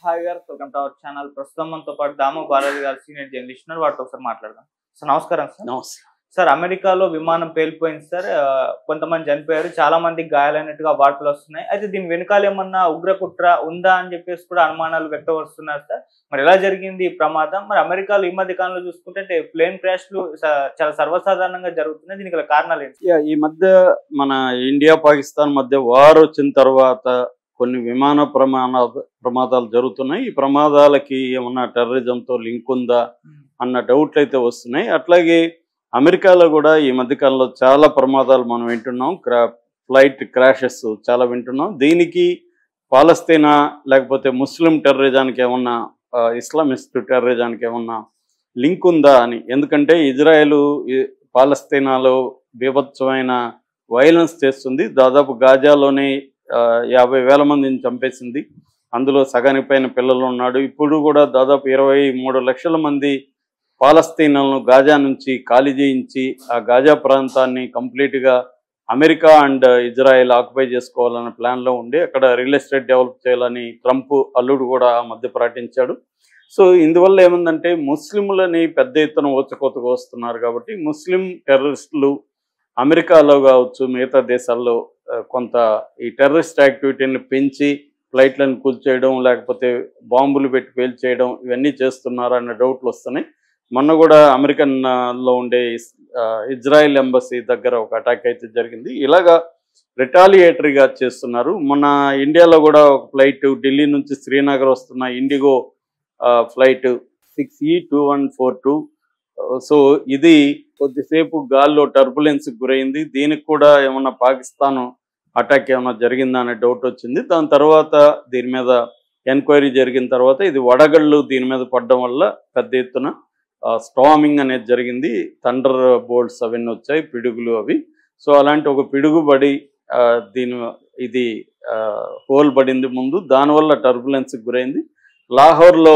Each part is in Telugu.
హాయ్ గారు, వెల్కమ్ టు అవర్ ఛానల్. ప్రస్తుతం మనతో పాటు దాము బాలాజీ గారు సీనియర్ జర్నలిస్ట్ ఉన్నారు. వాటితో ఒకసారి మాట్లాడదాం. సార్ నమస్కారం. సార్ నమస్తే సార్, అమెరికాలో విమానం పేలిపోయింది సార్. కొంతమంది చనిపోయారు, చాలా మందికి గాయాలైనట్టుగా వార్తలు వస్తున్నాయి. అయితే దీని వెనకాల ఏమన్నా ఉగ్ర కుట్ర ఉందా అని చెప్పేసి కూడా అనుమానాలు వ్యక్తపరుస్తున్నారు సార్. మరి ఎలా జరిగింది ఈ ప్రమాదం? మరి అమెరికాలో ఈ మధ్య కాలంలో చూసుకుంటే ప్లేన్ క్రాష్లు చాలా సర్వసాధారణంగా జరుగుతున్నాయి. దీనికి గల కారణాలు ఏంటి? ఈ మధ్య మన ఇండియా పాకిస్తాన్ మధ్య వార్ వచ్చిన తర్వాత కొన్ని విమాన ప్రమాదాలు జరుగుతున్నాయి. ఈ ప్రమాదాలకి ఏమన్నా టెర్రరిజంతో లింక్ ఉందా అన్న డౌట్లు అయితే వస్తున్నాయి. అట్లాగే అమెరికాలో కూడా ఈ మధ్యకాలంలో చాలా ప్రమాదాలు మనం వింటున్నాం. ఫ్లైట్ క్రాషెస్ చాలా వింటున్నాం. దీనికి పాలస్తీనా లేకపోతే ముస్లిం టెర్రరిజానికి ఏమన్నా ఇస్లామిస్ట్ టెర్రరిజానికి ఏమన్నా లింక్ ఉందా అని. ఎందుకంటే ఇజ్రాయెల్ పాలస్తీనాలో బీభత్సమైన వైలెన్స్ చేస్తుంది. దాదాపు గాజాలోనే 50,000 మందిని చంపేసింది. అందులో సగానికి పైన పిల్లలు ఉన్నాడు. ఇప్పుడు కూడా దాదాపు 23 లక్షల మంది పాలస్తీనాలను గాజా నుంచి ఖాళీ చేయించి ఆ గాజా ప్రాంతాన్ని కంప్లీట్గా అమెరికా అండ్ ఇజ్రాయెల్ ఆక్యుపై చేసుకోవాలనే ప్లాన్లో ఉండి అక్కడ రియల్ ఎస్టేట్ డెవలప్ చేయాలని ట్రంప్ అల్లుడు కూడా ఆ మధ్య ప్రకటించాడు. సో ఇందువల్ల ఏముందంటే ముస్లింలని పెద్ద ఎత్తున ఊచకోతకు వస్తున్నారు. కాబట్టి ముస్లిం టెర్రరిస్టులు అమెరికాలో కావచ్చు మిగతా దేశాల్లో కొంత ఈ టెర్రరిస్ట్ యాక్టివిటీని పెంచి ఫ్లైట్లను కూల్చేయడం లేకపోతే బాంబులు పెట్టి పేల్చేయడం ఇవన్నీ చేస్తున్నారు అన్న డౌట్లు వస్తున్నాయి. మొన్న కూడా అమెరికన్లో ఉండే ఇజ్రాయెల్ ఎంబసీ దగ్గర ఒక అటాక్ అయితే జరిగింది. ఇలాగా రిటాలియేటరీగా చేస్తున్నారు. మొన్న ఇండియాలో కూడా ఒక ఫ్లైట్ ఢిల్లీ నుంచి శ్రీనగర్ వస్తున్న ఇండిగో ఫ్లైట్ 6E2142. సో ఇది కొద్దిసేపు గాల్లో టర్బులెన్స్కి గురైంది. దీనికి కూడా ఏమన్నా పాకిస్తాన్ అటాక్ ఏమన్నా జరిగిందా అనే డౌట్ వచ్చింది. దాని తర్వాత దీని మీద ఎంక్వైరీ జరిగిన తర్వాత ఇది వడగళ్ళు దీని మీద పడడం వల్ల పెద్ద ఎత్తున స్టార్మింగ్ అనేది జరిగింది. థండర్ బోల్ట్స్ అవన్నీ వచ్చాయి, పిడుగులు అవి. సో అలాంటి ఒక పిడుగుబడి ఇది హోల్ పడింది ముందు, దానివల్ల టర్బులెన్స్కి గురైంది. లాహోర్లో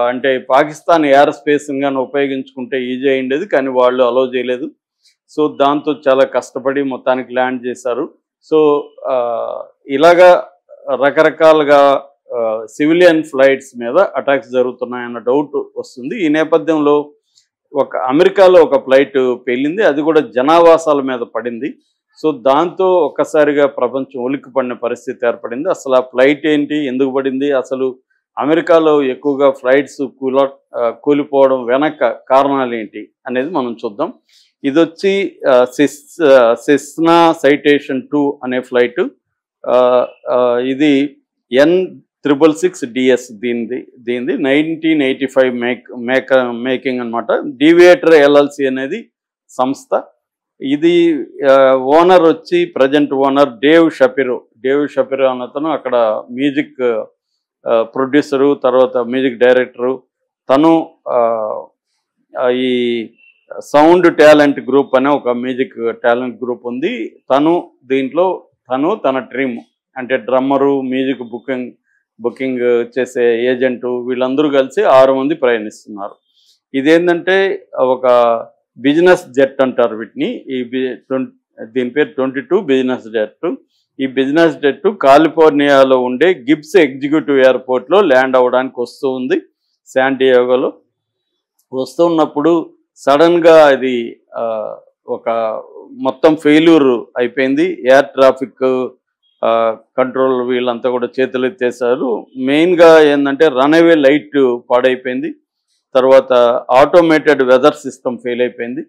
అంటే పాకిస్తాన్ ఎయిర్ స్పేస్ని కానీ ఉపయోగించుకుంటే ఈజీ అయ్యిండేది, కానీ వాళ్ళు అలౌ చేయలేదు. సో దాంతో చాలా కష్టపడి మొత్తానికి ల్యాండ్ చేశారు. సో ఇలాగా రకరకాలుగా సివిలియన్ ఫ్లైట్స్ మీద అటాక్స్ జరుగుతున్నాయన్న డౌట్ వస్తుంది. ఈ నేపథ్యంలో అమెరికాలో ఒక ఫ్లైట్ పేలింది, అది కూడా జనావాసాల మీద పడింది. సో దాంతో ఒక్కసారిగా ప్రపంచం ఉలిక్కిపడిన పరిస్థితి ఏర్పడింది. అసలు ఆ ఫ్లైట్ ఏంటి, ఎందుకు పడింది, అసలు అమెరికాలో ఎక్కువగా ఫ్లైట్స్ కూలిపోవడం వెనక కారణాలు ఏంటి అనేది మనం చూద్దాం. ఇది వచ్చి సెస్నా సైటేషన్ 2 అనే ఫ్లైట్. ఇది N666DS దీనిది 1985 మేకింగ్ అనమాట. డీవియేటర్ LLC అనేది సంస్థ. ఇది ఓనర్ వచ్చి ప్రజెంట్ ఓనర్ డేవ్ షపిరో అతను అక్కడ మ్యూజిక్ ప్రొడ్యూసరు, తర్వాత మ్యూజిక్ డైరెక్టరు. తను ఈ సౌండ్ టాలెంట్ గ్రూప్ అనే ఒక మ్యూజిక్ టాలెంట్ గ్రూప్ ఉంది. దీంట్లో తన డ్రీమ్ అంటే డ్రమ్మరు, మ్యూజిక్ బుకింగ్ చేసే ఏజెంటు, వీళ్ళందరూ కలిసి 6 మంది ప్రయాణిస్తున్నారు. ఇదేంటంటే ఒక బిజినెస్ జెట్ అంటారు వీటిని. దీని పేరు 22 బిజినెస్ జెట్. ఈ బిజినెస్ జెట్ కాలిఫోర్నియాలో ఉండే గిబ్స్ ఎగ్జిక్యూటివ్ ఎయిర్పోర్ట్లో ల్యాండ్ అవ్వడానికి వస్తూ ఉంది. శాన్ డియేగోలో వస్తున్నప్పుడు సడన్గా అది ఒక మొత్తం ఫెయిల్యూర్ అయిపోయింది. ఎయిర్ ట్రాఫిక్ కంట్రోల్ వీళ్ళంతా కూడా చేతులు ఎత్తేసారు. మెయిన్గా ఏంటంటే రన్అవే లైట్ పాడైపోయింది. తర్వాత ఆటోమేటెడ్ వెదర్ సిస్టమ్ ఫెయిల్ అయిపోయింది.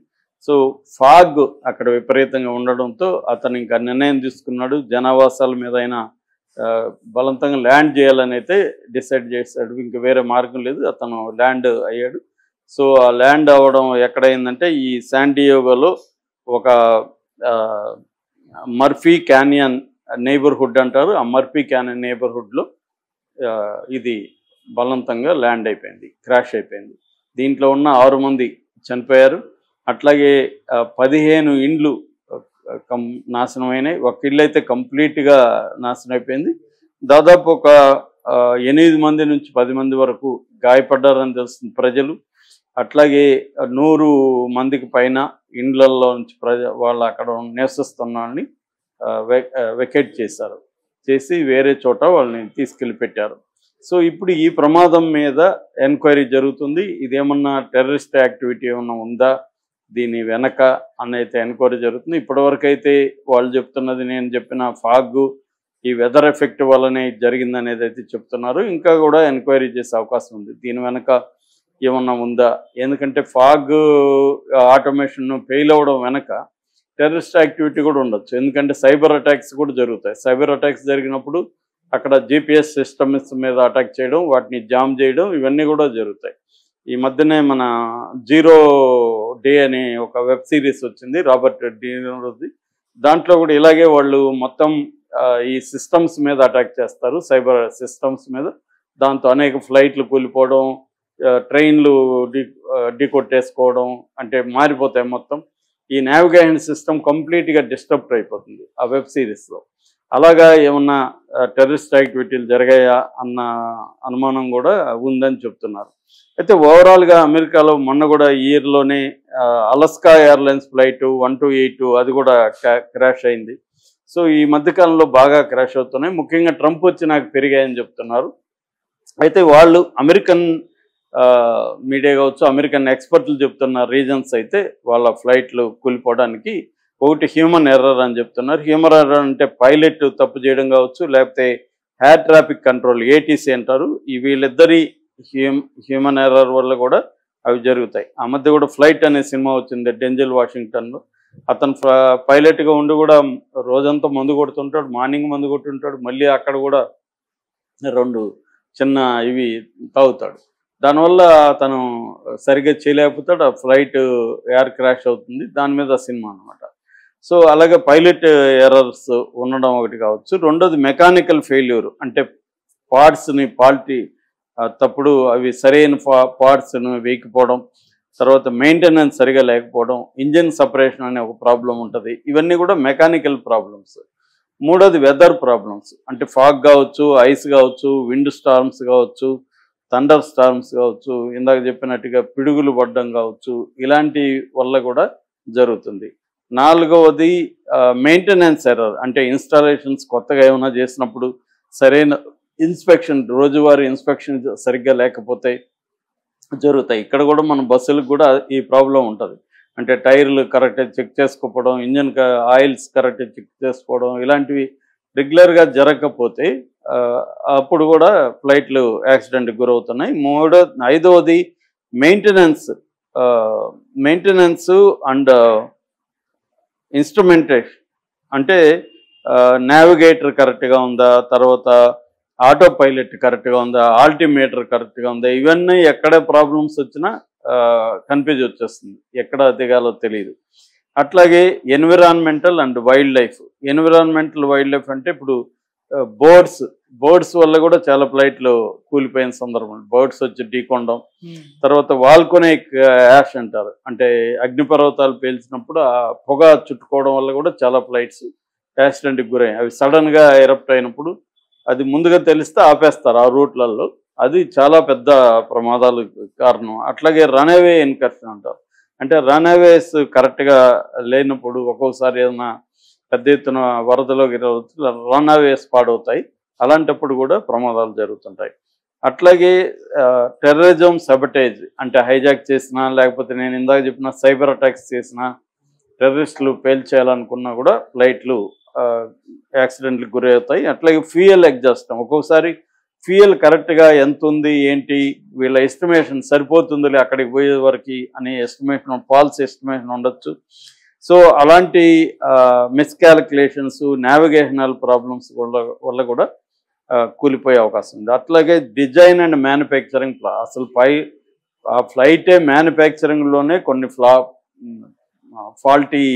సో ఫాగ్ అక్కడ విపరీతంగా ఉండడంతో అతను ఇంకా నిర్ణయం తీసుకున్నాడు, జనావాసాల మీద అయినా బలవంతంగా ల్యాండ్ చేయాలని అయితే డిసైడ్ చేశాడు. ఇంక వేరే మార్గం లేదు, అతను ల్యాండ్ అయ్యాడు. సో ఆ ల్యాండ్ అవ్వడం ఎక్కడైందంటే ఈ శాన్ డియేగోలో ఒక మర్ఫీ క్యానియన్ నైబర్హుడ్ అంటారు. ఆ మర్ఫీ క్యానియన్ నైబర్హుడ్లో ఇది బలవంతంగా ల్యాండ్ అయిపోయింది, క్రాష్ అయిపోయింది. దీంట్లో ఉన్న 6 మంది చనిపోయారు. అట్లాగే 15 ఇండ్లు నాశనమైనాయి. ఒక ఇల్లు అయితే కంప్లీట్గా నాశనం అయిపోయింది. దాదాపు ఒక 8 మంది నుంచి 10 మంది వరకు గాయపడ్డారని తెలుస్తుంది ప్రజలు. అట్లాగే 100 మందికి పైన ఇండ్లలో నుంచి వాళ్ళు అక్కడ నివసిస్తున్నారని వెకేట్ చేశారు. చేసి వేరే చోట వాళ్ళని తీసుకెళ్ళి పెట్టారు. సో ఇప్పుడు ఈ ప్రమాదం మీద ఎంక్వైరీ జరుగుతుంది. ఇదేమన్నా టెర్రరిస్ట్ యాక్టివిటీ ఏమన్నా ఉందా దీని వెనక అనేది ఎంక్వైరీ జరుగుతుంది. ఇప్పటివరకు అయితే వాళ్ళు చెప్తున్నది, నేను చెప్పిన ఫాగ్ ఈ వెదర్ ఎఫెక్ట్ వల్లనే జరిగిందనేది అయితే చెప్తున్నారు. ఇంకా కూడా ఎంక్వైరీ చేసే అవకాశం ఉంది దీని వెనక ఏమన్నా ఉందా. ఎందుకంటే ఫాగ్ ఆటోమేషన్ ఫెయిల్ అవ్వడం వెనక టెర్రరిస్ట్ యాక్టివిటీ కూడా ఉండొచ్చు. ఎందుకంటే సైబర్ అటాక్స్ కూడా జరుగుతాయి. సైబర్ అటాక్స్ జరిగినప్పుడు అక్కడ జిపిఎస్ సిస్టమ్స్ మీద అటాక్ చేయడం, వాటిని జామ్ చేయడం, ఇవన్నీ కూడా జరుగుతాయి. ఈ మధ్యనే మన 0 Day అనే ఒక వెబ్ సిరీస్ వచ్చింది రాబర్ట్ డీనోది. దాంట్లో కూడా ఇలాగే వాళ్ళు మొత్తం ఈ సిస్టమ్స్ మీద అటాక్ చేస్తారు, సైబర్ సిస్టమ్స్ మీద. దాంతో అనేక ఫ్లైట్లు కూలిపోవడం, ట్రైన్లు కొట్టేసుకోవడం, అంటే మారిపోతాయి మొత్తం. ఈ నావిగేషన్ సిస్టమ్ కంప్లీట్గా డిస్టర్బ్ అయిపోతుంది ఆ వెబ్ సిరీస్లో. అలాగా ఏమన్నా టెర్రరిస్ట్ యాక్టివిటీలు జరిగాయా అన్న అనుమానం కూడా ఉందని చెప్తున్నారు. అయితే ఓవరాల్గా అమెరికాలో మొన్న కూడా ఈ ఇయర్లోనే అలస్కా ఎయిర్లైన్స్ ఫ్లైట్ 128 అది కూడా క్రాష్ అయింది. సో ఈ మధ్యకాలంలో బాగా క్రాష్ అవుతున్నాయి. ముఖ్యంగా ట్రంప్ వచ్చి నాకు పెరిగాయని చెప్తున్నారు. అయితే వాళ్ళు అమెరికన్ మీడియా కావచ్చు, అమెరికన్ ఎక్స్పర్ట్లు చెప్తున్న రీజన్స్ అయితే వాళ్ళ ఫ్లైట్లు కూలిపోవడానికి ఒకటి హ్యూమన్ ఎర్రర్ అని చెప్తున్నారు. హ్యూమన్ ఎర్రర్ అంటే పైలట్ తప్పు చేయడం కావచ్చు, లేకపోతే ఎయిర్ ట్రాఫిక్ కంట్రోల్ ఏటీసీ అంటారు. ఈ వీళ్ళిద్దరి హ్యూమన్ ఎర్రర్ వల్ల కూడా అవి జరుగుతాయి. ఆ మధ్య కూడా ఫ్లైట్ అనే సినిమా వచ్చింది డెంజల్ వాషింగ్టన్లో. అతను పైలట్గా ఉండి కూడా రోజంతా మందు కొడుతుంటాడు, మార్నింగ్ మందు కొట్టుంటాడు, మళ్ళీ అక్కడ కూడా 2 చిన్న ఇవి తాగుతాడు. దానివల్ల అతను సరిగ్గా చేయలేకపోతాడు, ఆ ఫ్లైట్ ఎయిర్ క్రాష్ అవుతుంది. దాని మీద సినిమా అనమాట. సో అలాగే పైలట్ ఎర్రర్స్ ఉండడం ఒకటి కావచ్చు. రెండోది మెకానికల్ ఫెయిల్యూర్, అంటే పార్ట్స్ని తప్పుడు అవి సరైన పార్ట్స్ను వేయకపోవడం, తర్వాత మెయింటెనెన్స్ సరిగా లేకపోవడం, ఇంజిన్ సపరేషన్ అనే ఒక ప్రాబ్లం ఉంటుంది. ఇవన్నీ కూడా మెకానికల్ ప్రాబ్లమ్స్. మూడోది వెదర్ ప్రాబ్లమ్స్, అంటే ఫాగ్ కావచ్చు, ఐస్ కావచ్చు, విండ్ స్టార్మ్స్ కావచ్చు, థండర్ స్టార్మ్స్ కావచ్చు, ఇందాక చెప్పినట్టుగా పిడుగులు పడడం కావచ్చు, ఇలాంటి వల్ల కూడా జరుగుతుంది. నాలుగవది మెయింటెనెన్స్ ఎర్రర్, అంటే ఇన్స్టాలేషన్స్ కొత్తగా ఏమైనా చేసినప్పుడు సరైన ఇన్స్పెక్షన్, రోజువారీ ఇన్స్పెక్షన్ సరిగ్గా లేకపోతే జరుగుతాయి. ఇక్కడ కూడా మన బస్సులకు కూడా ఈ ప్రాబ్లం ఉంటుంది. అంటే టైర్లు కరెక్ట్గా చెక్ చేసుకోవడం, ఇంజన్ ఆయిల్స్ కరెక్ట్గా చెక్ చేసుకోవడం, ఇలాంటివి రెగ్యులర్గా జరగకపోతే అప్పుడు కూడా ఫ్లైట్లు యాక్సిడెంట్కి గురవుతున్నాయి. ఐదవది మెయింటెనెన్స్ అండ్ ఇన్స్ట్రుమెంటేషన్, అంటే నావిగేటర్ కరెక్ట్గా ఉందా, తర్వాత ఆటో పైలట్ కరెక్ట్గా ఉందా, ఆల్టిమీటర్ కరెక్ట్గా ఉందా, ఇవన్నీ ఎక్కడ ప్రాబ్లమ్స్ వచ్చినా కన్ఫ్యూజ్ వచ్చేస్తుంది, ఎక్కడ దిగాలో తెలియదు. అట్లాగే environmental and wild life. Wild life అంటే ఇప్పుడు బర్డ్స్ వల్ల కూడా చాలా ఫ్లైట్లు కూలిపోయిన సందర్భం, బర్డ్స్ వచ్చి ఢీకొనడం. తర్వాత వాల్కోనిక్ యాష్ అంటారు, అంటే అగ్నిపర్వతాలు పేల్చినప్పుడు ఆ పొగ చుట్టుకోవడం వల్ల కూడా చాలా ఫ్లైట్స్ యాక్సిడెంట్కి గురయ్యాయి. అవి సడన్గా ఎరప్ట్ అయినప్పుడు అది ముందుగా తెలిస్తే ఆపేస్తారు ఆ రూట్లలో, అది చాలా పెద్ద ప్రమాదాలు కారణం. అట్లాగే రన్అవే ఇన్కర్షన్ అంటారు, అంటే రన్అవేస్ కరెక్ట్గా లేనప్పుడు ఒక్కొక్కసారి ఏదైనా పెద్ద ఎత్తున వరదలోకి రన్అవేస్ పాడవుతాయి, అలాంటప్పుడు కూడా ప్రమాదాలు జరుగుతుంటాయి. అట్లాగే టెర్రరిజం సబటేజ్, అంటే హైజాక్ చేసినా, లేకపోతే నేను ఇందాక చెప్పిన సైబర్ అటాక్స్ చేసినా, టెర్రరిస్టులు పేల్చేయాలనుకున్నా కూడా ఫ్లైట్లు యాక్సిడెంట్లకు గురవుతాయి. అట్లాగే ఫ్యూయల్ ఎగ్జాస్ట్, ఒక్కొక్కసారి ఫ్యూయల్ కరెక్ట్గా ఎంత ఉంది ఏంటి, వీళ్ళ ఎస్టిమేషన్ సరిపోతుందిలే అక్కడికి పోయే వరకు అనే ఎస్టిమేషన్, ఫాల్స్ ఎస్టిమేషన్ ఉండొచ్చు. సో అలాంటి మిస్కాలిక్యులేషన్స్, నావిగేషనల్ ప్రాబ్లమ్స్ వల్ల కూడా కూలిపోయే అవకాశం ఉంది. అట్లాగే డిజైన్ అండ్ మ్యానుఫ్యాక్చరింగ్, అసలు ఆ ఫ్లైటే మ్యానుఫ్యాక్చరింగ్లోనే కొన్ని ఫాల్టీ